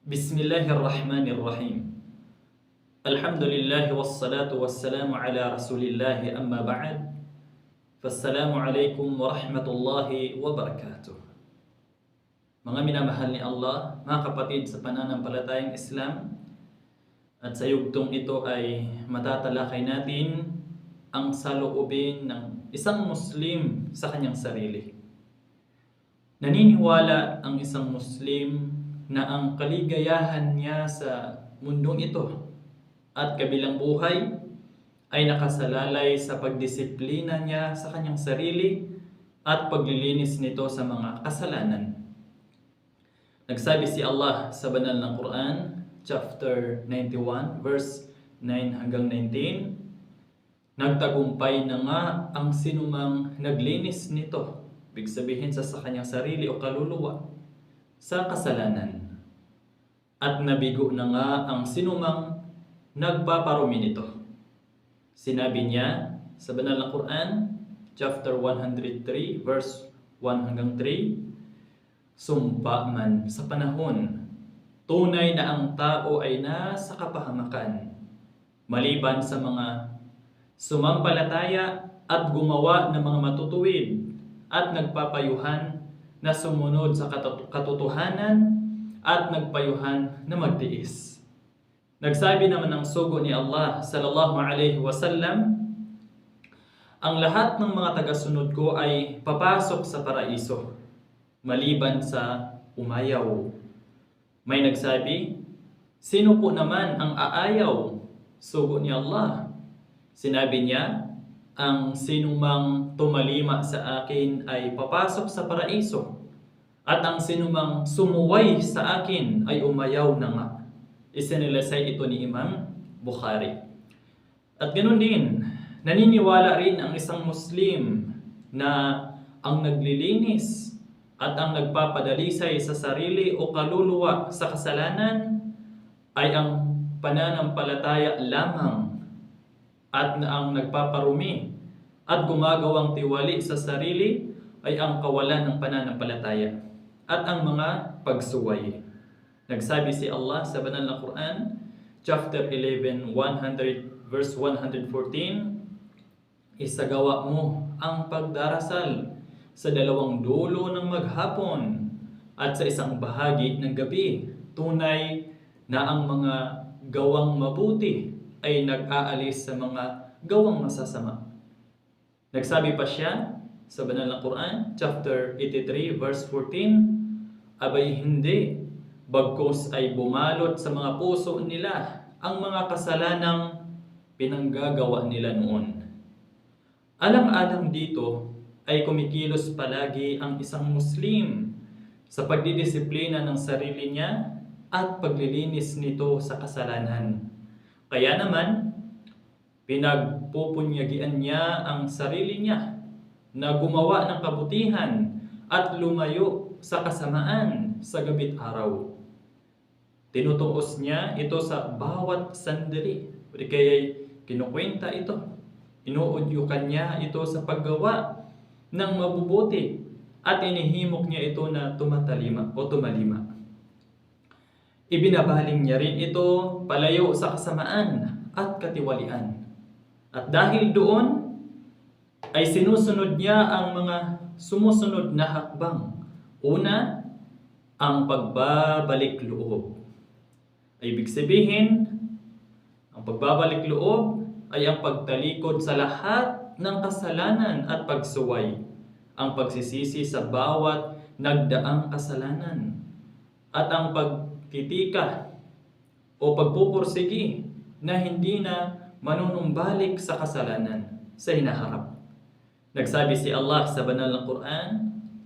Bismillahirrahmanirrahim. Alhamdulillah wassalatu wassalamu ala rasulillah amma ba'd. Fassalamu alaikum warahmatullahi wabarakatuh. Mga minamahal ni Allah, mga kapatid sa pananampalatayang Islam, at sa yugtong ito ay matatalakay natin ang saloobin ng isang Muslim sa kanyang sarili. Naniniwala ang isang Muslim na ang kaligayahan niya sa mundong ito at kabilang buhay ay nakasalalay sa pagdisiplina niya sa kanyang sarili at paglilinis nito sa mga kasalanan. Nagsabi si Allah sa banal ng Quran, chapter 91, verse 9 hanggang 19, nagtagumpay na nga ang sinumang naglinis nito, ibig sabihin sa kanyang sarili o kaluluwa, sa kasalanan. At nabigo na nga ang sinumang nagpaparumi nito. Sinabi niya sa banal na Quran, chapter 103, verse 1 hanggang 3, sumpa man sa panahon, tunay na ang tao ay nasa kapahamakan, maliban sa mga sumampalataya at gumawa ng mga matutuwid at nagpapayuhan na sumunod sa katotohanan at nagpayuhan na magtiis. Nagsabi naman ng sugo ni Allah sallallahu alaihi wasallam, ang lahat ng mga tagasunod ko ay papasok sa paraiso, maliban sa umayaw. May nagsabi, sino po naman ang aayaw? Sugo ni Allah. Sinabi niya, ang sinumang tumalima sa akin ay papasok sa paraiso, at ang sinumang sumuway sa akin ay umayaw na nga. Isinilasay ito ni Imam Bukhari. At ganoon din, naniniwala rin ang isang Muslim na ang naglilinis at ang nagpapadalisay sa sarili o kaluluwa sa kasalanan ay ang pananampalataya lamang, at na ang nagpaparumi at gumagawang tiwali sa sarili ay ang kawalan ng pananampalataya at ang mga pagsuway. Nagsabi si Allah sa banal na Quran, chapter 11, verse 114, isagawa mo ang pagdarasal sa dalawang dulo ng maghapon at sa isang bahagi ng gabi. Tunay na ang mga gawang mabuti ay nag-aalis sa mga gawang masasama. Nagsabi pa siya sa banal na Quran, chapter 83, verse 14, abay hindi, bagkus ay bumalot sa mga puso nila ang mga kasalanang pinanggagawa nila noon. Alang-alang dito ay kumikilos palagi ang isang Muslim sa pagdidisiplina ng sarili niya at paglilinis nito sa kasalanan. Kaya naman, pinagpupunyagian niya ang sarili niya na gumawa ng kabutihan at lumayo sa kasamaan sa gabi't araw. Tinutuos niya ito sa bawat sandali, o di kaya'y kinukwenta ito. Inuudyukan niya ito sa paggawa ng mabubuti at inihimok niya ito na tumatalima o tumalima. Ibinabaling niya rin ito palayo sa kasamaan at katiwalian. At dahil doon, ay sinusunod niya ang mga sumusunod na hakbang. Una, ang pagbabalik loob. Ay ibig sabihin, ang pagbabalik loob ay ang pagtalikod sa lahat ng kasalanan at pagsuway. Ang pagsisisi sa bawat nagdaang kasalanan. At ang pagtitika o pagpupursigi na hindi na manunumbalik sa kasalanan sa hinaharap. Nagsabi si Allah sa banal na Quran,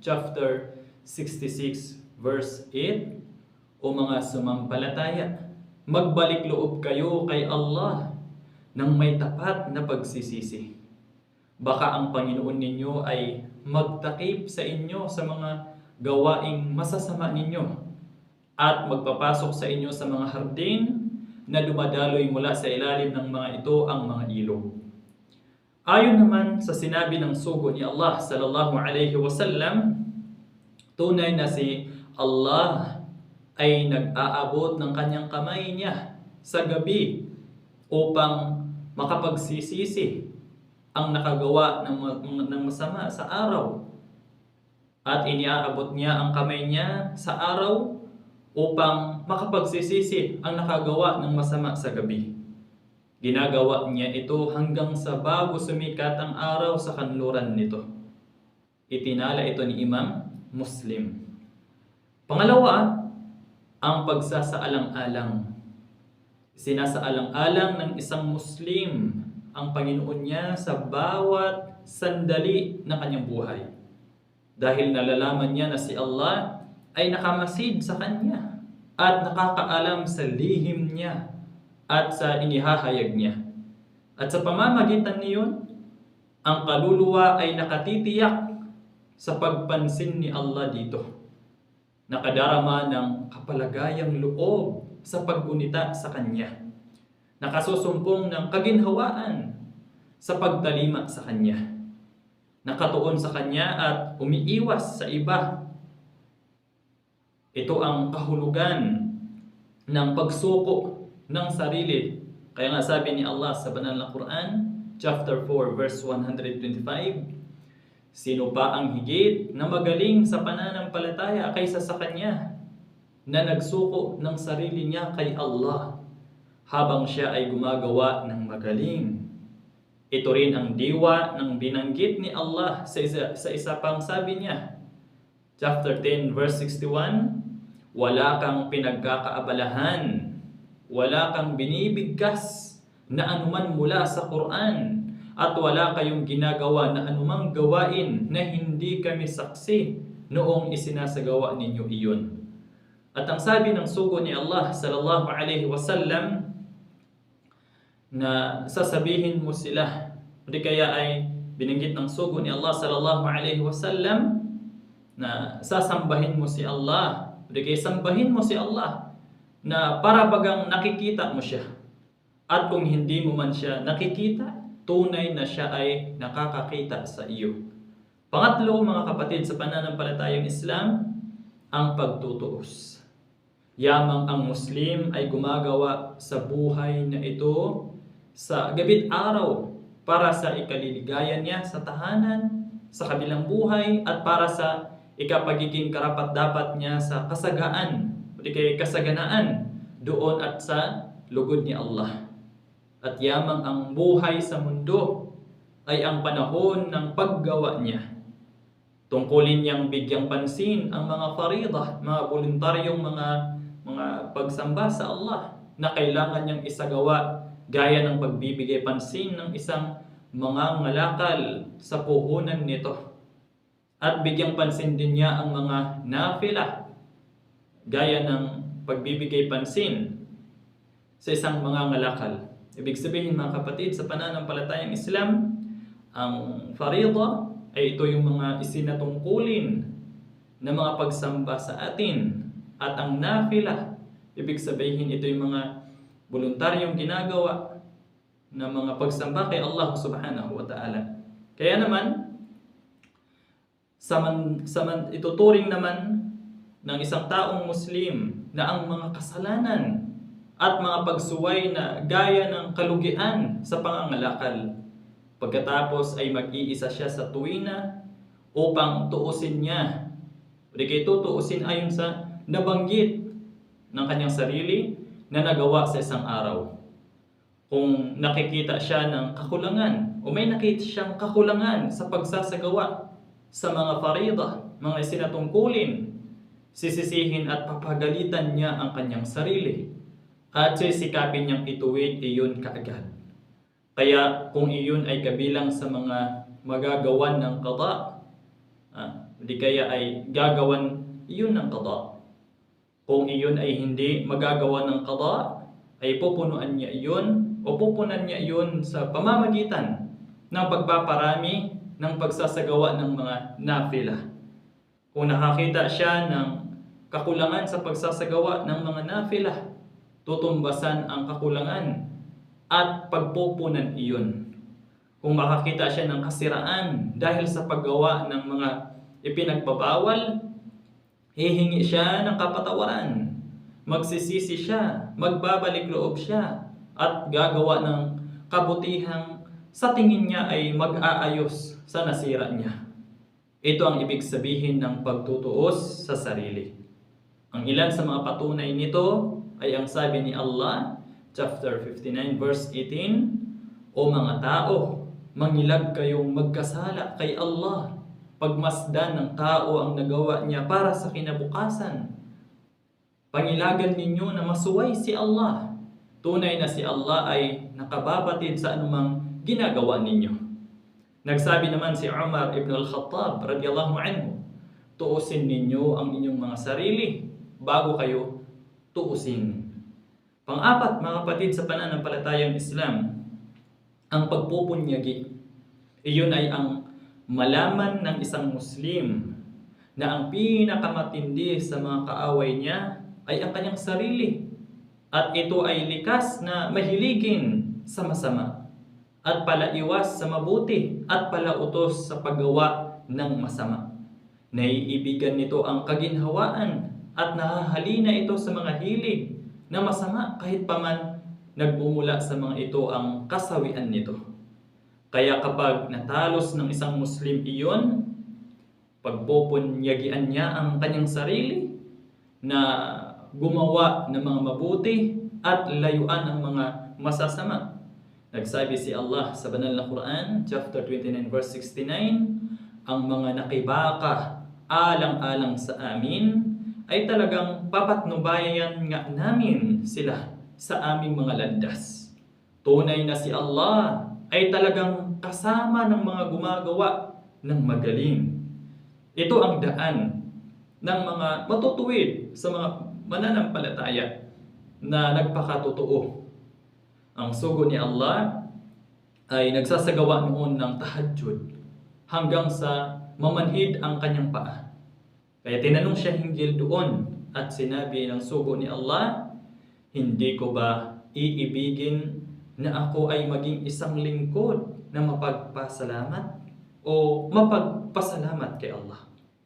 chapter 66, verse 8, o mga sumampalataya, magbalik loob kayo kay Allah ng may tapat na pagsisisi. Baka ang Panginoon ninyo ay magtakip sa inyo sa mga gawaing masasama ninyo at magpapasok sa inyo sa mga hardin na dumadaloy mula sa ilalim ng mga ito ang mga ilog. Ayon naman sa sinabi ng sugo ni Allah sallallahu alaihi wasallam, tunay na si Allah ay nag-aabot ng kanyang kamay niya sa gabi upang makapagsisisi ang nakagawa ng masama sa araw. At iniaabot niya ang kamay niya sa araw upang makapagsisisi ang nakagawa ng masama sa gabi. Ginagawa niya ito hanggang sa bago sumikat ang araw sa kanluran nito. Itinala ito ni Imam Muslim. Pangalawa, ang pagsasaalang-alang. Sinasaalang-alang ng isang Muslim ang Panginoon niya sa bawat sandali ng kanyang buhay. Dahil nalalaman niya na si Allah ay nakamasid sa kanya at nakakaalam sa lihim niya at sa inihahayag niya. At sa pamamagitan niyon, ang kaluluwa ay nakatitiyak sa pagpansin ni Allah dito. Nakadarama ng kapalagayang loob sa paggunita sa kanya. Nakasusumpong ng kaginhawaan sa pagtalima sa kanya. Nakatuon sa kanya at umiiwas sa iba. Ito ang kahulugan ng pagsuko ng sarili. Kaya nga sabi ni Allah sa banal na Quran, chapter 4, verse 125, sino pa ang higit na magaling sa pananampalataya kaysa sa kanya na nagsuko ng sarili niya kay Allah habang siya ay gumagawa ng magaling. Ito rin ang diwa ng binanggit ni Allah sa isa pang sabi niya. Chapter 10 verse 61, wala kang pinagkakaabalahan, wala kang binibigkas na anuman mula sa Quran, at wala kayong ginagawa na anumang gawain na hindi kami saksi noong isinasagawa ninyo iyon. At ang sabi ng sugo ni Allah sallallahu alaihi wasallam, na sasabihin mo sila, o di kaya ay binanggit ng sugo ni Allah sallallahu alaihi wasallam na sasambahin mo si Allah, o di kaya sambahin mo si Allah na para bagang nakikita mo siya. At kung hindi mo man siya nakikita, tunay na siya ay nakakakita sa iyo. Pangatlo, mga kapatid, sa pananampalatayang Islam, ang pagtutuos. Yamang ang Muslim ay gumagawa sa buhay na ito sa gabit araw para sa ikaliligaya niya sa tahanan, sa kabilang buhay, at para sa ikapagiging karapat-dapat niya sa kasagaan o di kaya kasaganaan doon at sa lugod ni Allah. At yamang ang buhay sa mundo ay ang panahon ng paggawa niya. Tungkulin niyang bigyang pansin ang mga faridah, mga voluntaryong mga pagsamba sa Allah na kailangan niyang isagawa, gaya ng pagbibigay pansin ng isang mangangalakal sa puhunan nito. At bigyang pansin din niya ang mga nafila, gaya ng pagbibigay pansin sa isang mangangalakal. Ibig sabihin, mga kapatid, sa pananampalatayang Islam, ang faridah ay ito yung mga isinatungkulin na mga pagsamba sa atin. At ang nafila, ibig sabihin, ito yung mga voluntaryong ginagawa na mga pagsamba kay Allah subhanahu wa ta'ala. Kaya naman, ituturing naman ng isang taong Muslim na ang mga kasalanan at mga pagsuway na gaya ng kalugian sa pangangalakal, pagkatapos ay mag-iisa siya sa tuwina upang tuusin niya, o di kaya tutuusin ayon sa nabanggit ng kanyang sarili na nagawa sa isang araw. Kung nakikita siya ng kakulangan o may nakita siyang kakulangan sa pagsasagawa sa mga faridah, mga isinatungkulin, sisisihin at papagalitan niya ang kanyang sarili at sisikapin niyang ituwid iyon kaagad. Kaya kung iyon ay kabilang sa mga magagawan ng qada, di kaya ay gagawan iyon ng qada. Kung iyon ay hindi magagawa ng qada, ay pupunuan niya iyon o pupunan niya iyon sa pamamagitan ng pagpaparami ng pagsasagawa ng mga nafila. Kung nakakita siya ng kakulangan sa pagsasagawa ng mga nafila, tutumbasan ang kakulangan at pagpupunan iyon. Kung makakita siya ng kasiraan dahil sa paggawa ng mga ipinagbabawal, hihingi siya ng kapatawaran magsisisi siya, magbabalik loob siya, at gagawa ng kabutihang sa tingin niya ay mag-aayos sa nasira niya. Ito ang ibig sabihin ng pagtutuos sa sarili. Ang ilan sa mga patunay nito ay ang sabi ni Allah, chapter 59 verse 18, O mga tao, mangilag kayong magkasala kay Allah, pagmasdan ng tao ang nagawa niya para sa kinabukasan. Pangilagan ninyo na masuway si Allah. Tunay na si Allah ay nakababatid sa anumang ginagawa ninyo. Nagsabi naman si Umar ibn al-Khattab radiyallahu anhu, tuusin ninyo ang inyong mga sarili bago kayo tuusin. Pang-apat, mga kapatid, sa pananampalatayang Islam, ang pagpupunyagi. Iyon ay ang malaman ng isang Muslim na ang pinakamatindi sa mga kaaway niya ay ang kanyang sarili. At ito ay likas na mahiligin sa masama at palaiwas sa mabuti at palautos sa paggawa ng masama. Naiibigan nito ang kaginhawaan at nahahalina ito sa mga hilig na masama kahit paman nagmumula sa mga ito ang kasawian nito. Kaya kapag natalos ng isang Muslim iyon, pagpupunyagian niya ang kanyang sarili na gumawa ng mga mabuti at layuan ang mga masasama. Nagsabi si Allah sa banal na Quran, chapter 29 verse 69, ang mga nakibaka alang-alang sa amin ay talagang papatnubayan nga namin sila sa aming mga landas. Tunay na si Allah ay talagang kasama ng mga gumagawa ng magaling. Ito ang daan ng mga matutuwid sa mga mananampalataya na nagpakatotoo. Ang sugo ni Allah ay nagsasagawa noon ng tahajjud hanggang sa mamanhid ang kanyang paa. Kaya tinanong siya hinggil doon at sinabi ng sugo ni Allah, hindi ko ba iibigin na ako ay maging isang lingkod na mapagpasalamat o mapagpasalamat kay Allah?